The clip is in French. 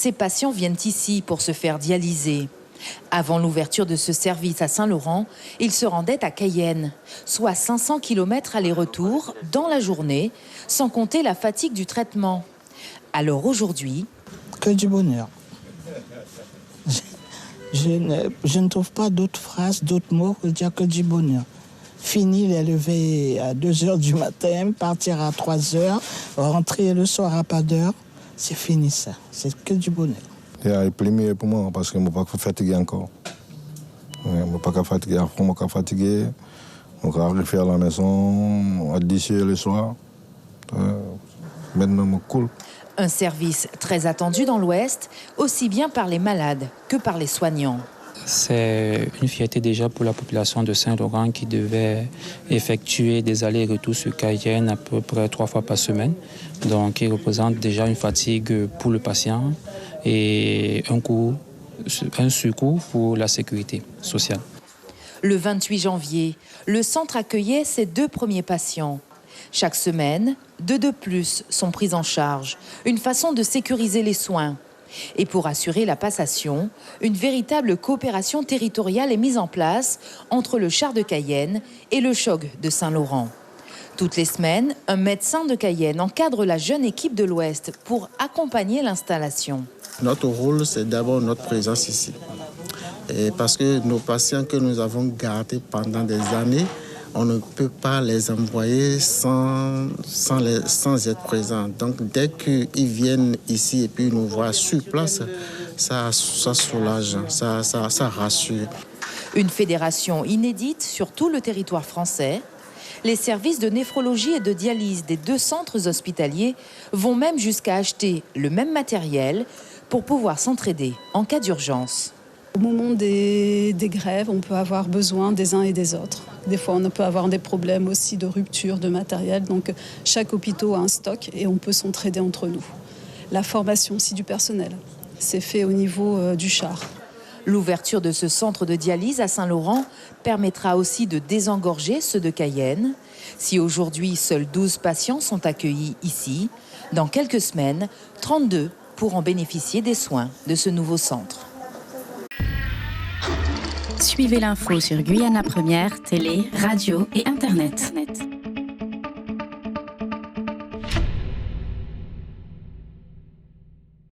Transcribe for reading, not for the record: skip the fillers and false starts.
ces patients viennent ici pour se faire dialyser. Avant l'ouverture de ce service à Saint-Laurent, ils se rendaient à Cayenne, soit 500 km aller-retour dans la journée, sans compter la fatigue du traitement. Alors aujourd'hui... Que du bonheur. Je ne trouve pas d'autres phrases, d'autres mots pour dire que du bonheur. Fini les levées à 2h du matin, partir à 3h, rentrer le soir à pas d'heure. C'est fini ça, c'est que du bonheur. C'est le premier pour moi parce que je ne suis pas fatigué encore. Je ne suis pas fatigué, après je suis fatigué. Je vais arriver à la maison, à 10h le soir. Maintenant, je cool. Un service très attendu dans l'Ouest, aussi bien par les malades que par les soignants. C'est une fierté déjà pour la population de Saint-Laurent qui devait effectuer des allers-retours sur Cayenne à peu près 3 fois par semaine. Donc, il représente déjà une fatigue pour le patient et un secours pour la sécurité sociale. Le 28 janvier, le centre accueillait ses 2 premiers patients. Chaque semaine, 2 de plus sont pris en charge, une façon de sécuriser les soins. Et pour assurer la passation, une véritable coopération territoriale est mise en place entre le Char de Cayenne et le CHOG de Saint-Laurent. Toutes les semaines, un médecin de Cayenne encadre la jeune équipe de l'Ouest pour accompagner l'installation. Notre rôle, c'est d'abord notre présence ici. Et parce que nos patients que nous avons gardés pendant des années, on ne peut pas les envoyer sans être présents. Donc, dès qu'ils viennent ici et puis nous voient sur place, ça soulage, ça rassure. Une fédération inédite sur tout le territoire français. Les services de néphrologie et de dialyse des 2 centres hospitaliers vont même jusqu'à acheter le même matériel pour pouvoir s'entraider en cas d'urgence. Au moment des grèves, on peut avoir besoin des uns et des autres. Des fois, on peut avoir des problèmes aussi de rupture de matériel. Donc, chaque hôpital a un stock et on peut s'entraider entre nous. La formation aussi du personnel, c'est fait au niveau du char. L'ouverture de ce centre de dialyse à Saint-Laurent permettra aussi de désengorger ceux de Cayenne. Si aujourd'hui, seuls 12 patients sont accueillis ici, dans quelques semaines, 32 pourront bénéficier des soins de ce nouveau centre. Suivez l'info sur Guyana Première, télé, radio et Internet.